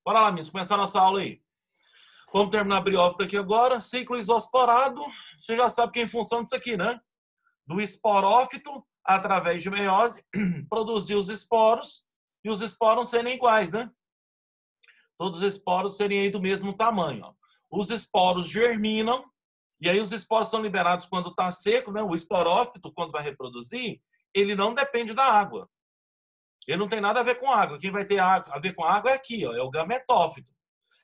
Bora lá, Miss, começar a nossa aula aí. Vamos terminar a briófita aqui agora. Ciclo isosporado. Você já sabe que é em função disso aqui, né? Do esporófito, através de meiose, produzir os esporos e os esporos serem iguais, né? Todos os esporos serem aí do mesmo tamanho. Ó. Os esporos germinam e aí os esporos são liberados quando está seco, né? O esporófito, quando vai reproduzir, ele não depende da água. Ele não tem nada a ver com água. Quem vai ter a ver com água é aqui, ó, é o gametófito.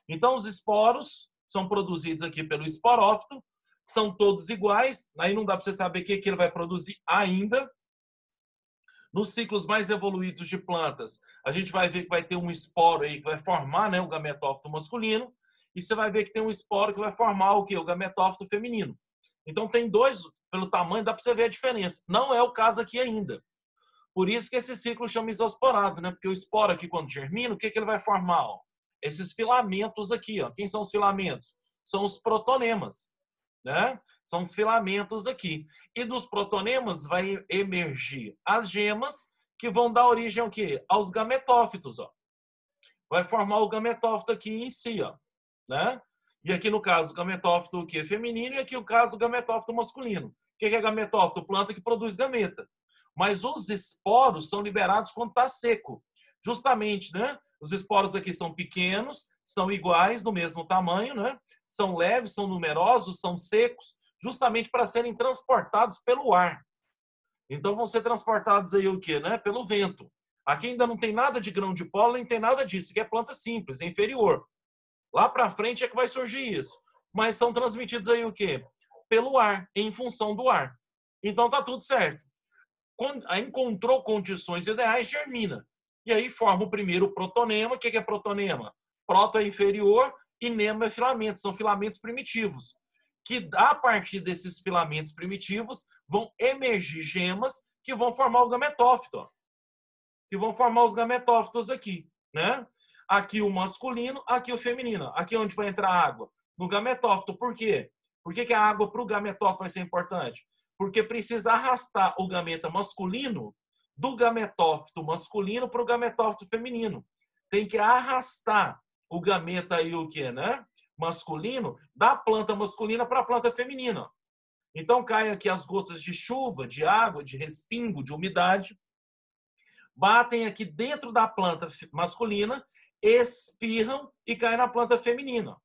Então, os esporos são produzidos aqui pelo esporófito, são todos iguais, aí não dá para você saber o que ele vai produzir ainda. Nos ciclos mais evoluídos de plantas, a gente vai ver que vai ter um esporo aí que vai formar, né, o gametófito masculino, e você vai ver que tem um esporo que vai formar o quê? O gametófito feminino. Então, tem dois, pelo tamanho, dá para você ver a diferença. Não é o caso aqui ainda. Por isso que esse ciclo chama isosporado, né? Porque o esporo aqui, quando germina, o que ele vai formar? Ó? Esses filamentos aqui, ó. Quem são os filamentos? São os protonemas, né? São os filamentos aqui. E dos protonemas vai emergir as gemas que vão dar origem ao quê? Aos gametófitos, ó. Vai formar o gametófito aqui em si, ó, né? E aqui no caso o gametófito o quê? Feminino, e aqui o caso o gametófito masculino. O que é gametófito? Planta que produz gameta. Mas os esporos são liberados quando está seco. Justamente, né? Os esporos aqui são pequenos, são iguais, do mesmo tamanho, né? São leves, são numerosos, são secos, justamente para serem transportados pelo ar. Então vão ser transportados aí o quê, né? Pelo vento. Aqui ainda não tem nada de grão de pólen, não tem nada disso, que é planta simples, é inferior. Lá para frente é que vai surgir isso. Mas são transmitidos aí o quê? Pelo ar, em função do ar. Então tá tudo certo. Quando encontrou condições ideais, germina. E aí forma o primeiro protonema. O que é protonema? Proto é inferior e nema é filamento. São filamentos primitivos. Que a partir desses filamentos primitivos vão emergir gemas que vão formar o gametófito. Ó. Que vão formar os gametófitos aqui. Né? Aqui o masculino, aqui o feminino. Aqui onde vai entrar a água? No gametófito. Por quê? Por que a água para o gametófito vai ser importante? Porque precisa arrastar o gameta masculino do gametófito masculino para o gametófito feminino. Tem que arrastar o gameta aí, o quê, né? Masculino da planta masculina para a planta feminina. Então caem aqui as gotas de chuva, de água, de respingo, de umidade, batem aqui dentro da planta masculina, espirram e caem na planta feminina.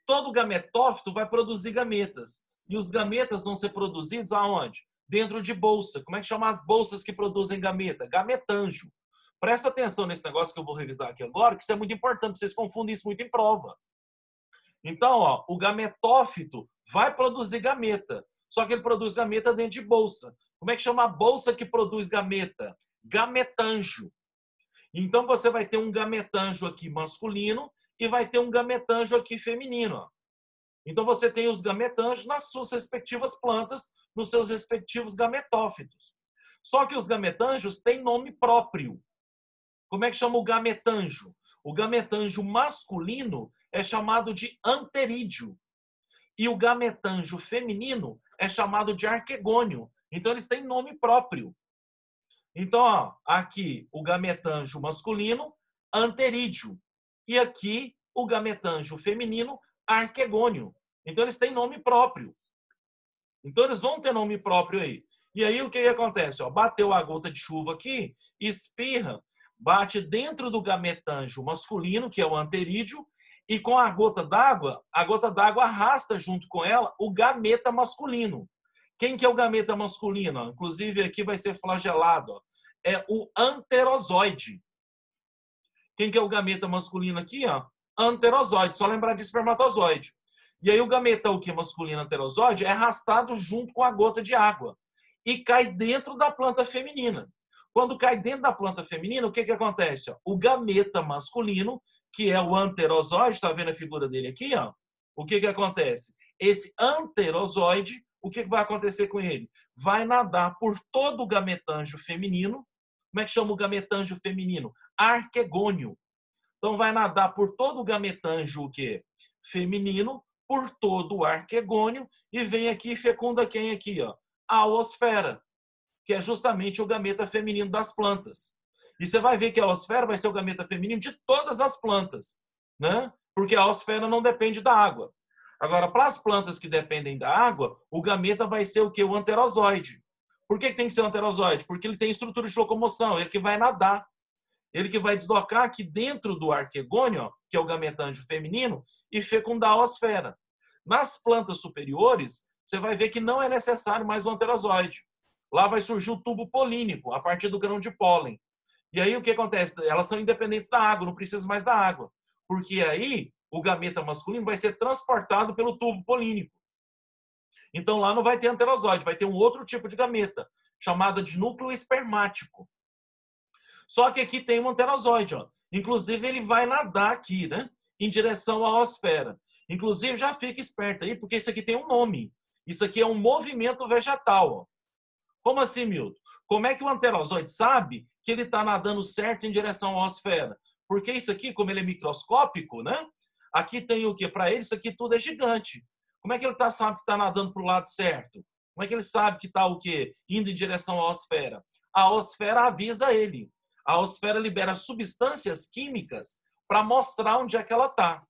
Todo gametófito vai produzir gametas. E os gametas vão ser produzidos aonde? Dentro de bolsa. Como é que chama as bolsas que produzem gameta? Gametanjo. Presta atenção nesse negócio que eu vou revisar aqui agora, que isso é muito importante, vocês confundem isso muito em prova. Então, ó, o gametófito vai produzir gameta, só que ele produz gameta dentro de bolsa. Como é que chama a bolsa que produz gameta? Gametanjo. Então, você vai ter um gametanjo aqui masculino e vai ter um gametanjo aqui feminino, ó. Então, você tem os gametanjos nas suas respectivas plantas, nos seus respectivos gametófitos. Só que os gametanjos têm nome próprio. Como é que chama o gametanjo? O gametanjo masculino é chamado de anterídeo. E o gametanjo feminino é chamado de arquegônio. Então, eles têm nome próprio. Então, ó, aqui o gametanjo masculino, anterídeo. E aqui o gametanjo feminino, arquegônio. Então, eles têm nome próprio. Então, eles vão ter nome próprio aí. E aí, o que acontece? Ó, bateu a gota de chuva aqui, espirra, bate dentro do gametanjo masculino, que é o anterídeo, e com a gota d'água arrasta junto com ela o gameta masculino. Quem que é o gameta masculino? Inclusive, aqui vai ser flagelado. Ó. É o anterozoide. Quem que é o gameta masculino aqui? Ó? Anterozoide. Só lembrar de espermatozoide. E aí o gameta, o que masculino anterozoide, é arrastado junto com a gota de água e cai dentro da planta feminina. Quando cai dentro da planta feminina, o que acontece? Ó? O gameta masculino, que é o anterozoide, está vendo a figura dele aqui? Ó? O que acontece? Esse anterozoide, o que vai acontecer com ele? Vai nadar por todo o gametanjo feminino. Como é que chama o gametanjo feminino? Arquegônio. Então vai nadar por todo o gametanjo o quê? Feminino, por todo o arquegônio, e vem aqui e fecunda quem aqui? Ó? A oosfera, que é justamente o gameta feminino das plantas. E você vai ver que a oosfera vai ser o gameta feminino de todas as plantas. né? Porque a oosfera não depende da água. Agora, para as plantas que dependem da água, o gameta vai ser o quê? O anterozoide. Por que tem que ser o anterozoide? Porque ele tem estrutura de locomoção, ele que vai nadar. Ele que vai deslocar aqui dentro do arquegônio, que é o gametângio feminino, e fecundar a oosfera. Nas plantas superiores, você vai ver que não é necessário mais o anterozoide. Lá vai surgir o tubo polínico, a partir do grão de pólen. E aí o que acontece? Elas são independentes da água, não precisam mais da água. Porque aí o gameta masculino vai ser transportado pelo tubo polínico. Então lá não vai ter anterozoide, vai ter um outro tipo de gameta, chamado de núcleo espermático. Só que aqui tem um anterozoide, ó. Inclusive ele vai nadar aqui, né? Em direção à oosfera. Inclusive já fica esperto aí, porque isso aqui tem um nome. Isso aqui é um movimento vegetal, ó. Como assim, Milton? Como é que o anterozoide sabe que ele está nadando certo em direção à oosfera? Porque isso aqui, como ele é microscópico, né? Aqui tem o quê? Para ele, isso aqui tudo é gigante. Como é que ele sabe que está nadando para o lado certo? Como é que ele sabe que está o quê? Indo em direção à oosfera? A oosfera avisa ele. A oosfera libera substâncias químicas para mostrar onde é que ela está.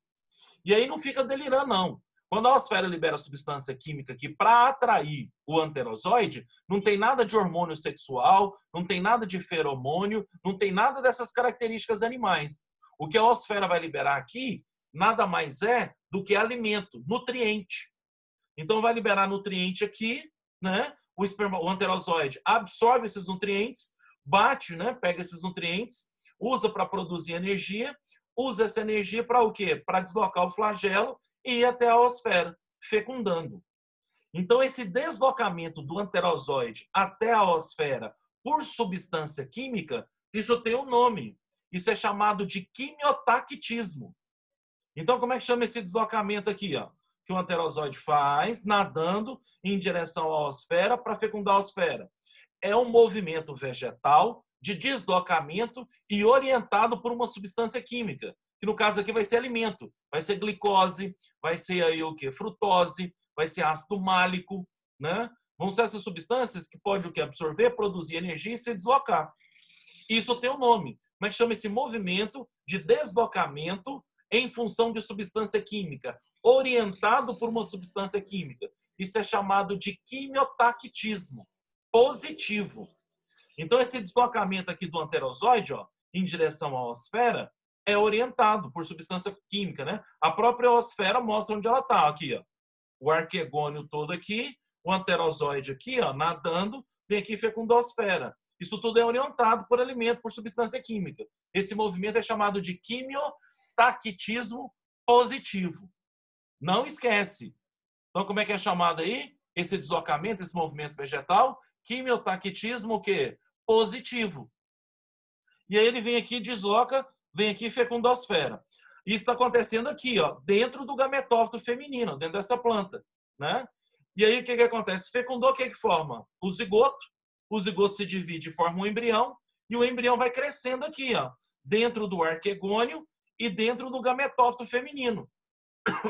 E aí não fica delirando, não. Quando a oosfera libera substância química aqui para atrair o anterozoide, não tem nada de hormônio sexual, não tem nada de feromônio, não tem nada dessas características animais. O que a oosfera vai liberar aqui nada mais é do que alimento, nutriente. Então vai liberar nutriente aqui, né? O anterozoide absorve esses nutrientes, bate, né? Pega esses nutrientes, usa para produzir energia, usa essa energia para o quê? Para deslocar o flagelo e ir até a oosfera, fecundando. Então, esse deslocamento do anterozoide até a oosfera por substância química, isso tem um nome. Isso é chamado de quimiotactismo. Então, como é que chama esse deslocamento aqui, ó? Que o anterozoide faz nadando em direção à oosfera para fecundar a oosfera? É um movimento vegetal de deslocamento e orientado por uma substância química, que no caso aqui vai ser alimento, vai ser glicose, vai ser aí o quê? Frutose, vai ser ácido málico, né? Vão ser essas substâncias que pode o quê? Absorver, produzir energia e se deslocar. Isso tem um nome. Como é que chama esse movimento de deslocamento em função de substância química, orientado por uma substância química? Isso é chamado de quimiotactismo positivo. Então, esse deslocamento aqui do anterozoide, ó, em direção à oosfera, é orientado por substância química, né? A própria oosfera mostra onde ela está, aqui, ó. O arquegônio todo aqui, o anterozoide aqui, ó, nadando, vem aqui fecunda a oosfera. Isso tudo é orientado por alimento, por substância química. Esse movimento é chamado de quimiotactismo positivo. Não esquece. Então, como é que é chamado aí? Esse deslocamento, esse movimento vegetal, quimiotactismo o quê? Positivo. E aí ele vem aqui, desloca, vem aqui e fecunda a oosfera. Isso está acontecendo aqui, ó, dentro do gametófito feminino, dentro dessa planta, né? E aí o que acontece? Fecundou, o que forma? O zigoto se divide e forma um embrião, e o embrião vai crescendo aqui, ó, dentro do arquegônio e dentro do gametófito feminino.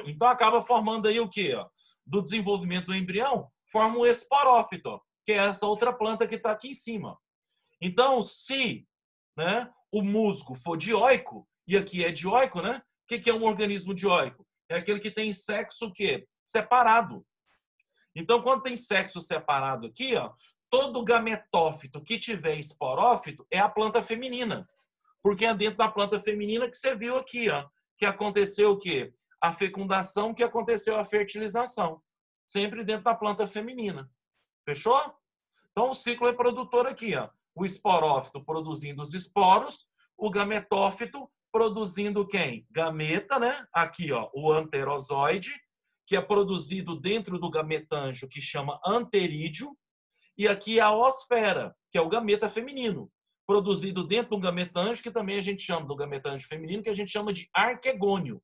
Então acaba formando aí o quê? Ó? Do desenvolvimento do embrião, forma um esporófito, ó, que é essa outra planta que está aqui em cima. Então, se, né, o musgo for dioico, e aqui é dioico, né? O que é um organismo dioico? É aquele que tem sexo o quê? Separado. Então, quando tem sexo separado aqui, ó, todo gametófito que tiver esporófito é a planta feminina. Porque é dentro da planta feminina que você viu aqui, ó, que aconteceu o quê? A fecundação, que aconteceu a fertilização. Sempre dentro da planta feminina. Fechou? Então, o ciclo reprodutor aqui, ó. O esporófito produzindo os esporos, o gametófito produzindo quem? Gameta, né? Aqui, ó, o anterozoide, que é produzido dentro do gametângio, que chama anterídeo, e aqui a oosfera, que é o gameta feminino, produzido dentro do gametângio, que também a gente chama do gametângio feminino, que a gente chama de arquegônio.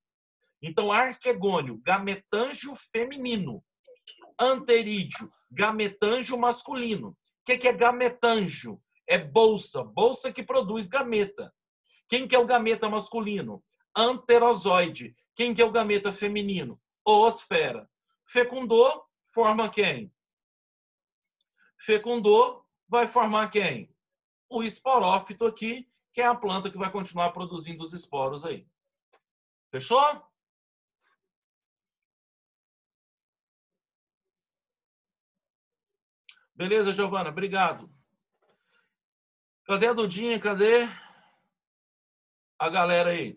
Então, arquegônio, gametângio feminino. Anterídeo, gametângio masculino. O que é gametângio? É bolsa, bolsa que produz gameta. Quem que é o gameta masculino? Anterozoide. Quem que é o gameta feminino? Oosfera. Fecundou, forma quem? Fecundou, vai formar quem? O esporófito aqui, que é a planta que vai continuar produzindo os esporos aí. Fechou? Beleza, Giovana, obrigado. Cadê a Dudinha? Cadê a galera aí?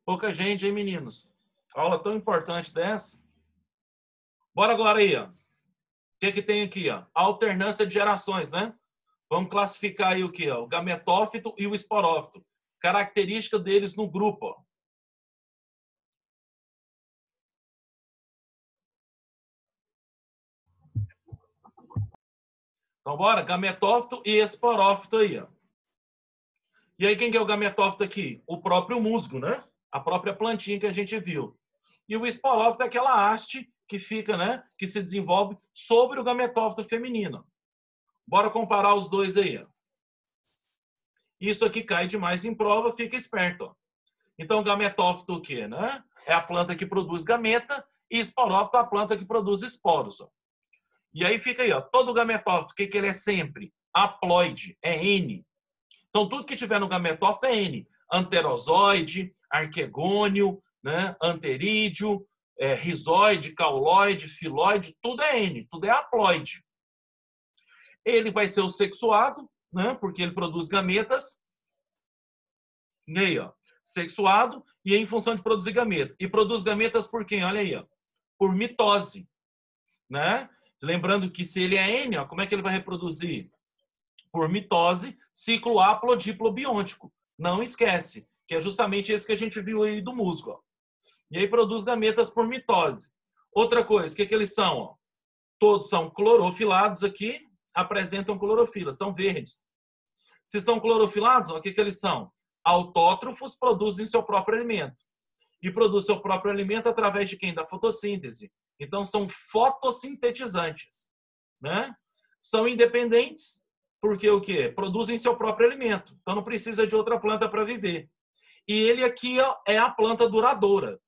Pouca gente, hein, meninos? Aula tão importante dessa. Bora agora aí, ó. O que tem aqui, ó? Alternância de gerações, né? Vamos classificar aí o que, ó? O gametófito e o esporófito. Característica deles no grupo, ó. Então, bora? Gametófito e esporófito aí, ó. E aí, quem que é o gametófito aqui? O próprio musgo, né? A própria plantinha que a gente viu. E o esporófito é aquela haste que fica, né? Que se desenvolve sobre o gametófito feminino. Bora comparar os dois aí, ó. Isso aqui cai demais em prova, fica esperto, ó. Então, gametófito o quê, né? É a planta que produz gameta e esporófito é a planta que produz esporos, ó. E aí fica aí, ó. Todo gametófito, o que ele é sempre? Haploide, é N. Então, tudo que tiver no gametófito é N. Anterozoide, arquegônio, né? Anterídeo, rizoide, cauloide, filoide, tudo é N, tudo é haploide. Ele vai ser o sexuado, né? Porque ele produz gametas. E aí, ó. Sexuado e em função de produzir gameta. E produz gametas por quem? Olha aí, ó. Por mitose, né? Lembrando que se ele é N, ó, como é que ele vai reproduzir? Por mitose, ciclo haplodiplobiôntico. Não esquece, que é justamente esse que a gente viu aí do musgo. Ó. E aí produz gametas por mitose. Outra coisa, o que eles são? Ó? Todos são clorofilados aqui, apresentam clorofila, são verdes. Se são clorofilados, ó, o que eles são? Autótrofos, produzem seu próprio alimento. E produz seu próprio alimento através de quem? Da fotossíntese. Então, são fotossintetizantes. Né? São independentes, porque o quê? Produzem seu próprio alimento. Então, não precisa de outra planta para viver. E ele aqui ó, é a planta duradoura.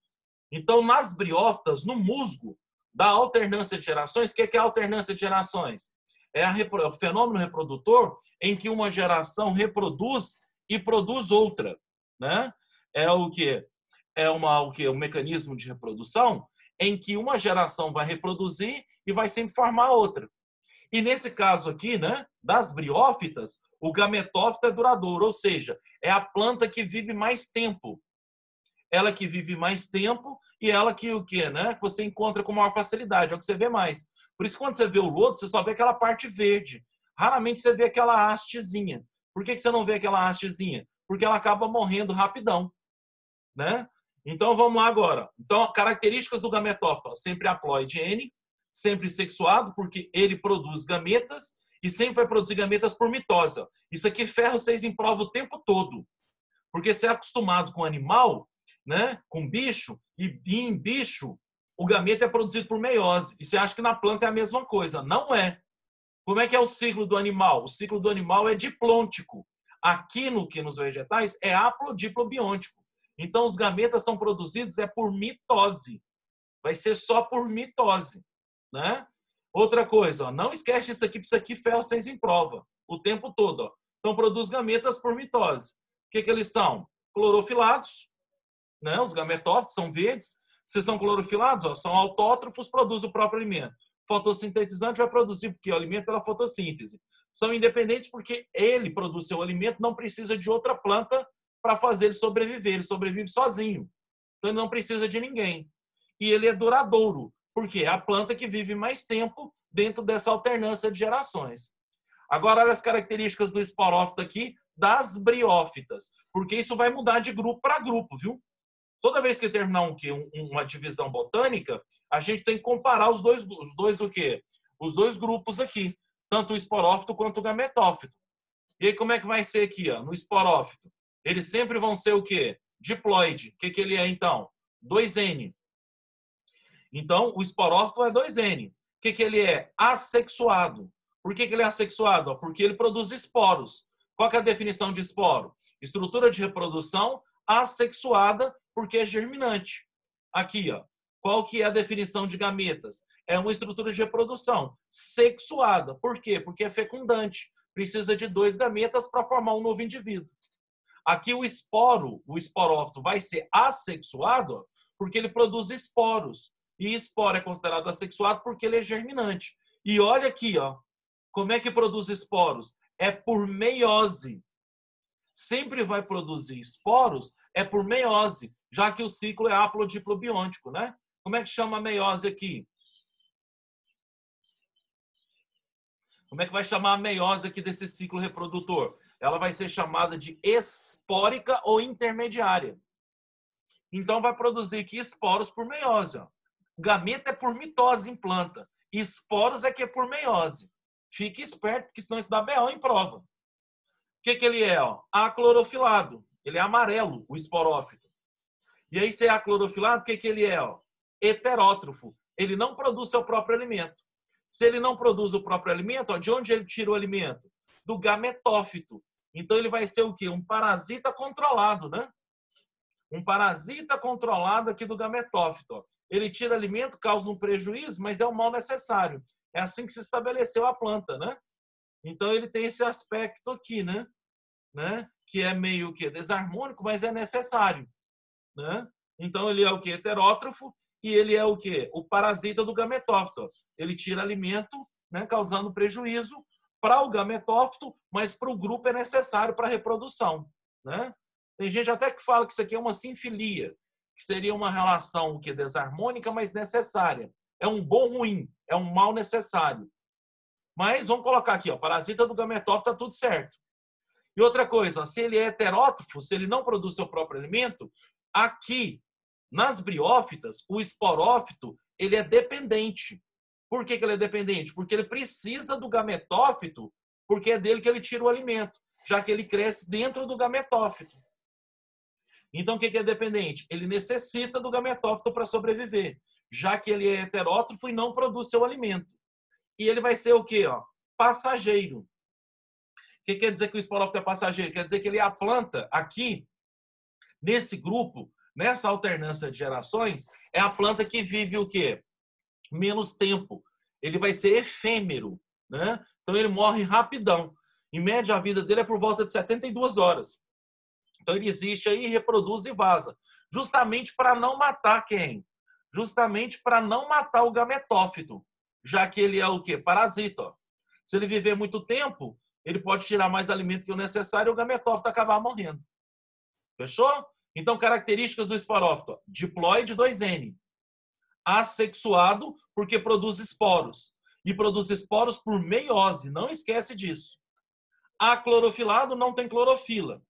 Então, nas briófitas, no musgo, da alternância de gerações, o que é a alternância de gerações? É o fenômeno reprodutor em que uma geração reproduz e produz outra. Né? É o quê? Um mecanismo de reprodução em que uma geração vai reproduzir e vai sempre formar outra. E nesse caso aqui, né, das briófitas, o gametófito é duradouro, ou seja, é a planta que vive mais tempo. Ela que vive mais tempo e ela que o quê, né, que você encontra com maior facilidade, é o que você vê mais. Por isso, quando você vê o lodo, você só vê aquela parte verde. Raramente você vê aquela hastezinha. Por que você não vê aquela hastezinha? Porque ela acaba morrendo rapidão, né? Então, vamos lá agora. Então, características do gametófito. Ó, sempre haploide N, sempre sexuado, porque ele produz gametas e sempre vai produzir gametas por mitose. Ó. Isso aqui ferra vocês em prova o tempo todo. Porque você é acostumado com animal, né, com bicho, e em bicho, o gameta é produzido por meiose. E você acha que na planta é a mesma coisa. Não é. Como é que é o ciclo do animal? O ciclo do animal é diplôntico. Aqui nos vegetais é haplodiplobiôntico. Então, os gametas são produzidos por mitose. Vai ser só por mitose. Né? Outra coisa, ó, não esquece isso aqui ferra vocês em prova o tempo todo. Ó. Então, produz gametas por mitose. O que eles são? Clorofilados. Né? Os gametófitos são verdes. Se são clorofilados, ó, são autótrofos, produzem o próprio alimento. Fotossintetizante vai produzir porque o alimento pela fotossíntese. São independentes porque ele produz seu alimento, não precisa de outra planta para fazer ele sobreviver. Ele sobrevive sozinho. Então, ele não precisa de ninguém. E ele é duradouro, porque é a planta que vive mais tempo dentro dessa alternância de gerações. Agora, olha as características do esporófito aqui das briófitas, porque isso vai mudar de grupo para grupo, viu? Toda vez que terminar uma divisão botânica, a gente tem que comparar os dois o quê? Os dois grupos aqui, tanto o esporófito quanto o gametófito. E aí, como é que vai ser aqui, ó, no esporófito? Eles sempre vão ser o quê? Diploide. O que ele é, então? 2N. Então, o esporófito é 2N. O que ele é? Assexuado. Por que ele é assexuado? Porque ele produz esporos. Qual que é a definição de esporo? Estrutura de reprodução assexuada, porque é germinante. Aqui, ó. Qual que é a definição de gametas? é uma estrutura de reprodução sexuada. Por quê? Porque é fecundante. Precisa de 2 gametas para formar um novo indivíduo. Aqui o esporófito, vai ser assexuado porque ele produz esporos. E esporo é considerado assexuado porque ele é germinante. E olha aqui, ó, como é que produz esporos? É por meiose. Sempre vai produzir esporos é por meiose, já que o ciclo é haplodiplobiôntico, né? Como é que chama a meiose aqui? Como é que vai chamar a meiose aqui desse ciclo reprodutor? Ela vai ser chamada de espórica ou intermediária. Então, vai produzir aqui esporos por meiose. Ó. Gameta é por mitose em planta. Esporos é que é por meiose. Fique esperto, porque senão isso dá BO em prova. O que ele é? Ó? Aclorofilado. Ele é amarelo, o esporófito. E aí, se é aclorofilado, o que ele é? Ó? Heterótrofo. Ele não produz seu próprio alimento. Se ele não produz o próprio alimento, ó, de onde ele tira o alimento? Do gametófito. Então, ele vai ser o quê? Um parasita controlado, né? Um parasita controlado aqui do gametófito. Ó. Ele tira alimento, causa um prejuízo, mas é um mal necessário. É assim que se estabeleceu a planta, né? Então, ele tem esse aspecto aqui, né? Que é meio que desarmônico, mas é necessário, né? Então, ele é o quê? Heterótrofo. E ele é o quê? O parasita do gametófito. Ele tira alimento, né, causando prejuízo para o gametófito, mas para o grupo é necessário para a reprodução. Né? Tem gente até que fala que isso aqui é uma sinfilia, que seria uma relação que é desarmônica, mas necessária. É um bom ruim, é um mal necessário. Mas vamos colocar aqui, ó, parasita do gametófito, está tudo certo. E outra coisa, se ele é heterótrofo, se ele não produz seu próprio alimento, aqui nas briófitas, o esporófito, ele é dependente. Por que ele é dependente? Porque ele precisa do gametófito, porque é dele que ele tira o alimento, já que ele cresce dentro do gametófito. Então, o que é dependente? Ele necessita do gametófito para sobreviver, já que ele é heterótrofo e não produz seu alimento. E ele vai ser o quê? Ó? Passageiro. O que quer dizer que o esporófito é passageiro? Quer dizer que ele é a planta aqui, nesse grupo, nessa alternância de gerações, é a planta que vive o quê? Menos tempo. Ele vai ser efêmero, né? Então ele morre rapidão. Em média, a vida dele é por volta de 72 horas. Então ele existe aí, reproduz e vaza. Justamente para não matar quem? Justamente para não matar o gametófito, já que ele é o quê? Parasita. Ó. Se ele viver muito tempo, ele pode tirar mais alimento que o necessário e o gametófito acabar morrendo. Fechou? Então, características do esporófito. Diploide 2N. Assexuado, porque produz esporos. E produz esporos por meiose. Não esquece disso. Aclorofilado, não tem clorofila.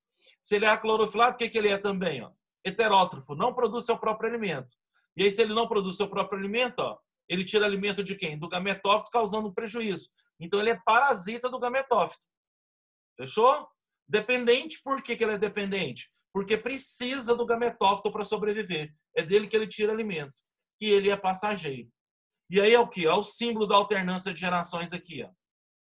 Se ele é aclorofilado, o que ele é também? Ó? Heterótrofo, não produz seu próprio alimento. E aí, se ele não produz seu próprio alimento, ó, ele tira alimento de quem? Do gametófito, causando um prejuízo. Então, ele é parasita do gametófito. Fechou? Dependente, por que ele é dependente? Porque precisa do gametófito para sobreviver. É dele que ele tira alimento. E ele é passageiro. E aí é o quê? É o símbolo da alternância de gerações aqui. Ó.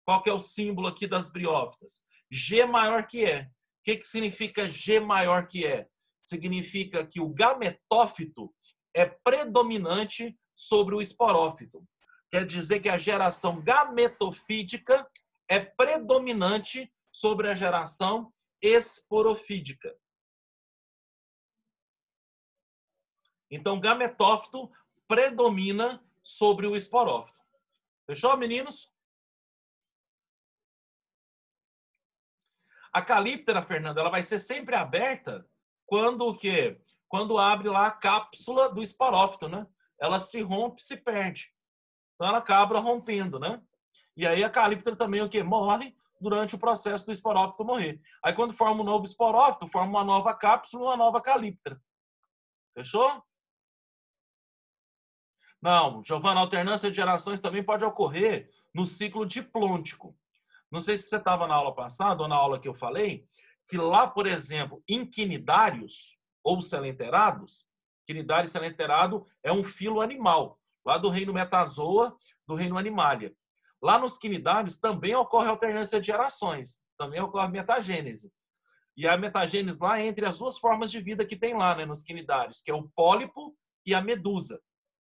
Qual que é o símbolo aqui das briófitas? G maior que E. O que significa G maior que E? Significa que o gametófito é predominante sobre o esporófito. Quer dizer que a geração gametofídica é predominante sobre a geração esporofídica. Então, gametófito predomina sobre o esporófito. Fechou, meninos? A calíptera, Fernanda, ela vai ser sempre aberta quando o quê? Quando abre lá a cápsula do esporófito, né? Ela se rompe, se perde. Então, ela acaba rompendo, né? E aí a calíptera também o quê? Morre durante o processo do esporófito morrer. Aí, quando forma um novo esporófito, forma uma nova cápsula, uma nova calíptera. Fechou? Não, Giovana, a alternância de gerações também pode ocorrer no ciclo diplôntico. Não sei se você estava na aula passada ou na aula que eu falei, que lá, por exemplo, em quinidários ou selenterados, quinidário e selenterado é um filo animal, lá do reino Metazoa, do reino Animalia. Lá nos quinidários também ocorre alternância de gerações, também ocorre metagênese. E a metagênese lá é entre as duas formas de vida que tem lá, né, nos quinidários, que é o pólipo e a medusa.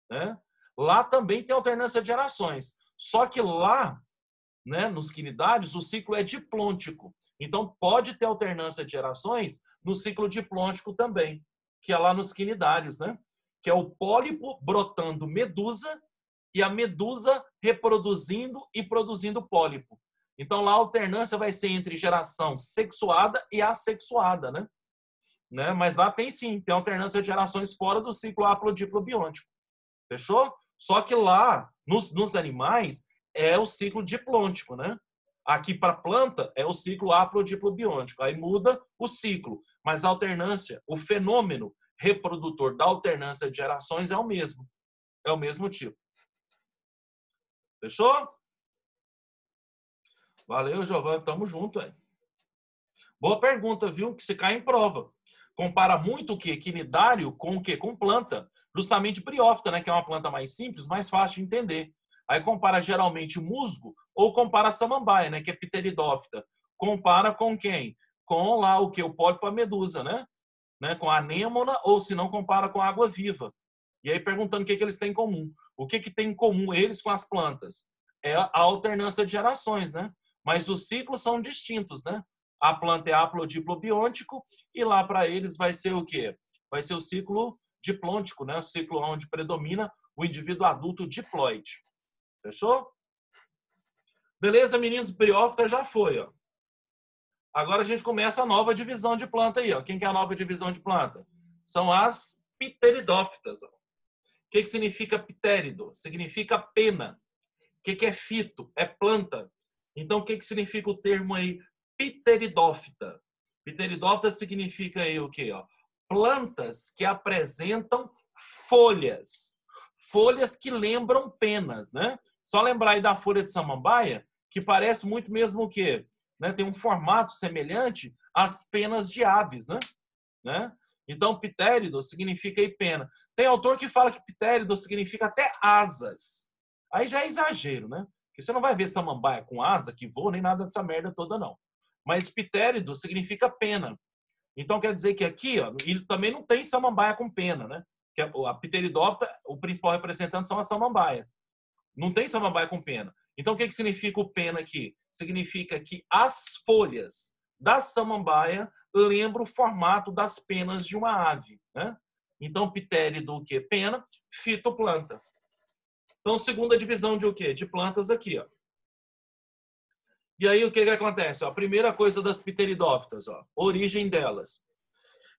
Né? Lá também tem alternância de gerações. Só que lá, né, nos quinidários, o ciclo é diplôntico. Então, pode ter alternância de gerações no ciclo diplôntico também, que é lá nos quinidários, né? Que é o pólipo brotando medusa e a medusa reproduzindo e produzindo pólipo. Então, lá a alternância vai ser entre geração sexuada e assexuada, né? Mas lá tem sim, tem alternância de gerações fora do ciclo haplodiplobiôntico. Fechou? Só que lá, nos animais, é o ciclo diplôntico, né? Aqui para a planta é o ciclo haplodiplobiôntico. Aí muda o ciclo, mas a alternância, o fenômeno reprodutor da alternância de gerações é o mesmo. É o mesmo tipo. Fechou? Valeu, Giovanni. Tamo junto, aí. Boa pergunta, viu? Que se cai em prova. Compara muito o quê? Quinidário com o quê? Com planta. Justamente briófita, né? Que é uma planta mais simples, mais fácil de entender. Aí compara geralmente musgo ou compara samambaia, né? Que é pteridófita. Compara com quem? Com lá o quê? O pólipo a medusa, né? Com a anêmona ou se não compara com a água viva. E aí perguntando o que eles têm em comum. O que tem em comum eles com as plantas? É a alternância de gerações, né? Mas os ciclos são distintos, né? A planta é haplodiplobiôntico e lá para eles vai ser o quê? Vai ser o ciclo diplôntico, né? O ciclo onde predomina o indivíduo adulto diploide. Fechou? Beleza, meninos? Briófita já foi, ó. Agora a gente começa a nova divisão de planta aí, ó. Quem que é a nova divisão de planta? São as pteridófitas. Ó. O que significa ptérido? Significa pena. O que é fito? É planta. Então, o que significa o termo aí pteridófita? Pteridófita significa aí o quê? Ó? Plantas que apresentam folhas. Folhas que lembram penas, né? Só lembrar aí da folha de samambaia, que parece muito mesmo o quê? Tem um formato semelhante às penas de aves, né? Então, ptérido significa aí pena. Tem autor que fala que ptérido significa até asas. Aí já é exagero, né? Porque você não vai ver samambaia com asa que voa, nem nada dessa merda toda, não. Mas ptérido significa pena. Então, quer dizer que aqui, ó, e também não tem samambaia com pena, né? Que a pteridófita, o principal representante são as samambaias. Não tem samambaia com pena. Então, o que significa o pena aqui? Significa que as folhas da samambaia lembram o formato das penas de uma ave, né? Então, ptérido, o quê? Pena, fitoplanta. Então, segunda divisão de o quê? De plantas aqui, ó. E aí, o que acontece? A primeira coisa das pteridófitas, ó, origem delas.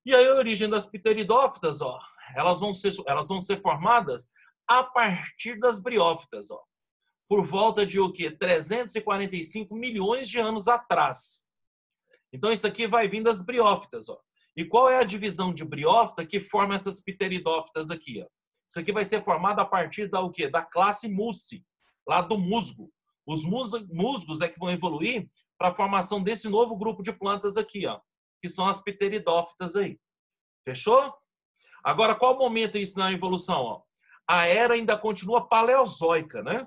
E aí, a origem das pteridófitas, ó, elas vão ser formadas a partir das briófitas, ó. Por volta de o quê? 345 milhões de anos atrás. Então, isso aqui vai vir das briófitas, ó. E qual é a divisão de briófita que forma essas pteridófitas aqui, ó? Isso aqui vai ser formado a partir da o quê? Da classe Musci, lá do musgo. Os musgos é que vão evoluir para a formação desse novo grupo de plantas aqui, ó, que são as pteridófitas aí. Fechou? Agora, qual momento isso na evolução, ó? A era ainda continua paleozoica, né?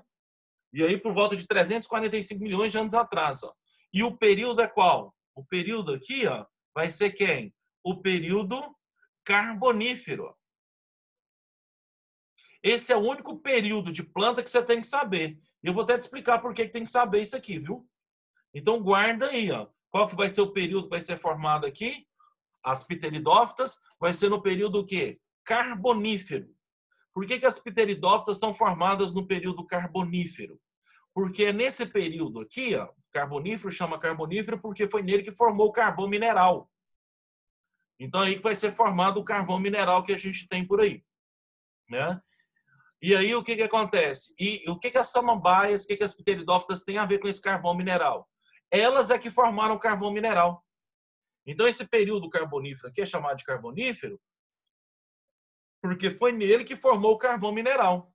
E aí por volta de 345 milhões de anos atrás, ó. E o período é qual? O período aqui, ó, vai ser quem? O período carbonífero. Esse é o único período de planta que você tem que saber. E eu vou até te explicar por que tem que saber isso aqui, viu? Então guarda aí, ó. Qual que vai ser o período que vai ser formado aqui? As pteridófitas vai ser no período o quê? Carbonífero. Por que as pteridófitas são formadas no período carbonífero? Porque é nesse período aqui, ó, carbonífero chama carbonífero porque foi nele que formou o carvão mineral. Então aí que vai ser formado o carvão mineral que a gente tem por aí, né? E aí o que acontece? E o que as samambaias, o que as pteridófitas têm a ver com esse carvão mineral? Elas é que formaram o carvão mineral. Então esse período carbonífero aqui é chamado de carbonífero porque foi nele que formou o carvão mineral.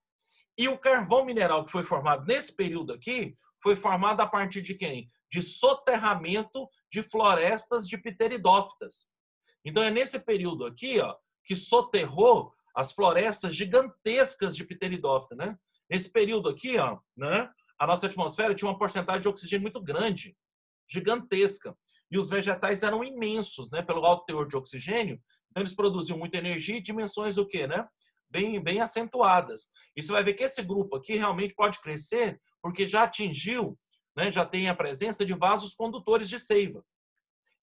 E o carvão mineral que foi formado nesse período aqui foi formado a partir de quem? De soterramento de florestas de pteridófitas. Então é nesse período aqui, ó, que soterrou as florestas gigantescas de pteridófita, né? Nesse período aqui, ó, né, a nossa atmosfera tinha uma porcentagem de oxigênio muito grande, gigantesca. E os vegetais eram imensos, né, pelo alto teor de oxigênio. Então eles produziam muita energia e dimensões o quê, né? bem acentuadas. E você vai ver que esse grupo aqui realmente pode crescer porque já atingiu, né, já tem a presença de vasos condutores de seiva.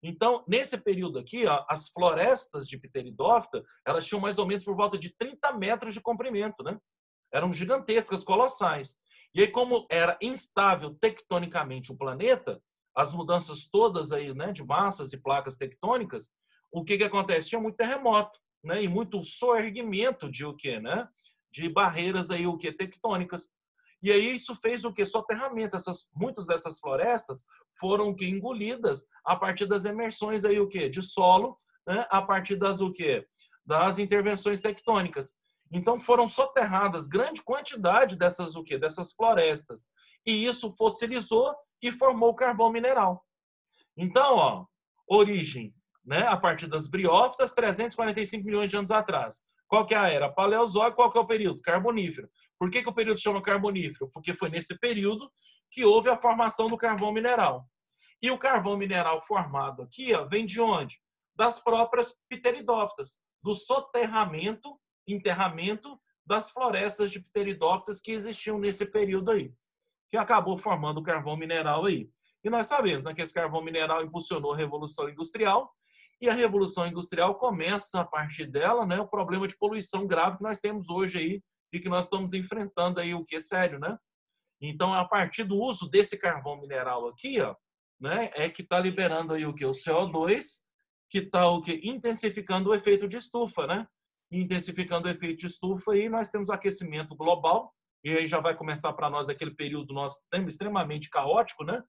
Então, nesse período aqui, ó, as florestas de Pteridófita, elas tinham mais ou menos por volta de 30 metros de comprimento, né? Eram gigantescas, colossais. E aí, como era instável tectonicamente o planeta, as mudanças todas aí, né, de massas e placas tectônicas, o que acontece? Tinha muito terremoto, né? E muito soerguimento de o quê, né? De barreiras aí, o quê? Tectônicas. E aí isso fez o quê? Soterramento. Muitas dessas florestas foram o quê? Engolidas a partir das emersões aí, o quê? De solo, né? A partir das o quê? Das intervenções tectônicas. Então foram soterradas grande quantidade dessas o quê? Dessas florestas. E isso fossilizou e formou o carvão mineral. Então, ó, origem, né? A partir das briófitas, 345 milhões de anos atrás. Qual que é a era? Paleozoico. Qual que é o período? Carbonífero. Por que o período chama carbonífero? Porque foi nesse período que houve a formação do carvão mineral. E o carvão mineral formado aqui, ó, vem de onde? Das próprias pteridófitas, do soterramento, enterramento das florestas de pteridófitas que existiam nesse período aí, que acabou formando o carvão mineral aí. E nós sabemos, né, que esse carvão mineral impulsionou a Revolução Industrial, e a Revolução Industrial começa, a partir dela, né, o problema de poluição grave que nós temos hoje aí e que nós estamos enfrentando aí, o que é sério, né? Então, a partir do uso desse carvão mineral aqui, ó, né, é que está liberando aí o que? O CO2, que está o que? Intensificando o efeito de estufa, né? Intensificando o efeito de estufa, aí nós temos aquecimento global, e aí já vai começar para nós aquele período nosso extremamente caótico, né?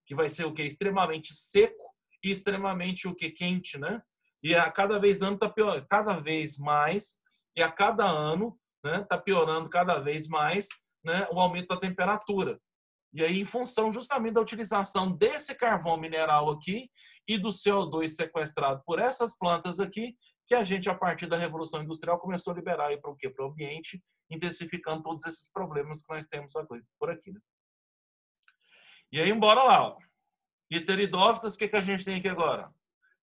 Que vai ser o que? Extremamente seco e extremamente o que? Quente, né? E a cada vez ano está piorando, cada vez mais, e a cada ano, né? Está piorando cada vez mais, né? O aumento da temperatura. E aí, em função justamente da utilização desse carvão mineral aqui e do CO2 sequestrado por essas plantas aqui, que a gente, a partir da Revolução Industrial, começou a liberar aí para o quê? Para o ambiente, intensificando todos esses problemas que nós temos por aqui, né? E aí, bora lá, ó. Pteridófitas, o que a gente tem aqui agora?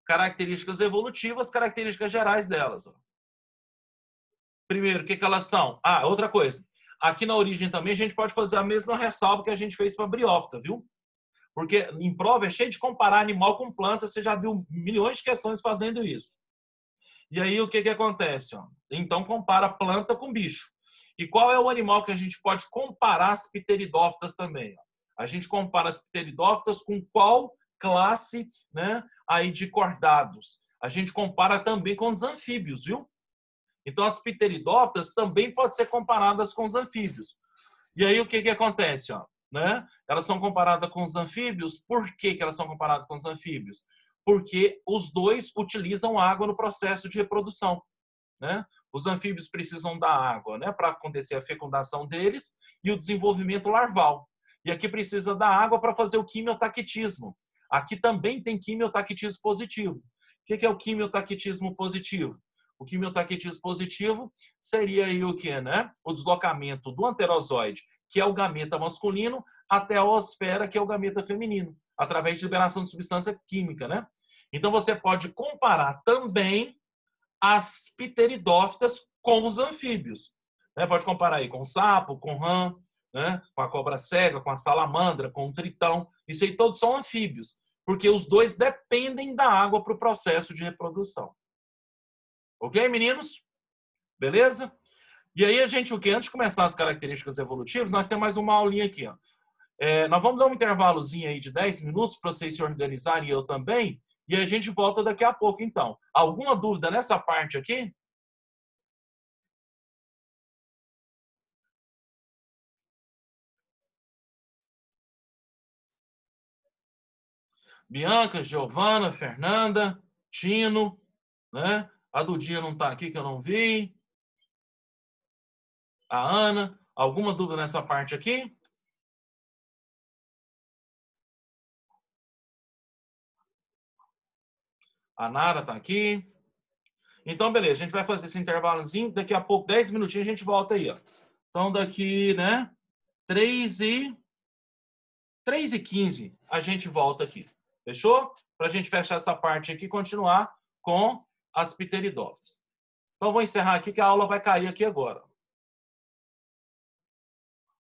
Características evolutivas, características gerais delas. Ó. Primeiro, o que elas são? Ah, outra coisa. Aqui na origem também a gente pode fazer a mesma ressalva que a gente fez para a briófita, viu? Porque em prova é cheio de comparar animal com planta, você já viu milhões de questões fazendo isso. E aí o que acontece? Ó? Então compara planta com bicho. E qual é o animal que a gente pode comparar as pteridófitas também? Ó? A gente compara as pteridófitas com qual classe, né, aí de cordados? A gente compara também com os anfíbios, viu? Então as pteridófitas também podem ser comparadas com os anfíbios. E aí o que acontece? Ó, né? Elas são comparadas com os anfíbios. Por que elas são comparadas com os anfíbios? Porque os dois utilizam água no processo de reprodução. Né? Os anfíbios precisam da água, né, para acontecer a fecundação deles e o desenvolvimento larval. E aqui precisa da água para fazer o quimiotaquitismo. Aqui também tem quimiotaquitismo positivo. O que é o quimiotaquitismo positivo? O quimiotaquitismo positivo seria aí o que, né? O deslocamento do anterozoide, que é o gameta masculino, até a oosfera, que é o gameta feminino, através de liberação de substância química, né? Então você pode comparar também as pteridófitas com os anfíbios. Né? Pode comparar aí com o sapo, com o rã, né? Com a cobra cega, com a salamandra, com o tritão. Isso aí todos são anfíbios, porque os dois dependem da água para o processo de reprodução. Ok, meninos? Beleza? E aí a gente, o que? Antes de começar as características evolutivas, nós temos mais uma aulinha aqui. Ó. Nós vamos dar um intervalozinho aí de 10 minutos para vocês se organizarem e eu também. E a gente volta daqui a pouco, então. Alguma dúvida nessa parte aqui? Bianca, Giovana, Fernanda, Tino, né? A Dudinha não está aqui, que eu não vi. A Ana. Alguma dúvida nessa parte aqui? A Nara está aqui. Então, beleza. A gente vai fazer esse intervalozinho. Daqui a pouco, 10 minutinhos, a gente volta aí. Ó. Então, daqui, né? 3h15, a gente volta aqui. Fechou? Para a gente fechar essa parte aqui e continuar com as pteridófitas. Então, vou encerrar aqui que a aula vai cair aqui agora.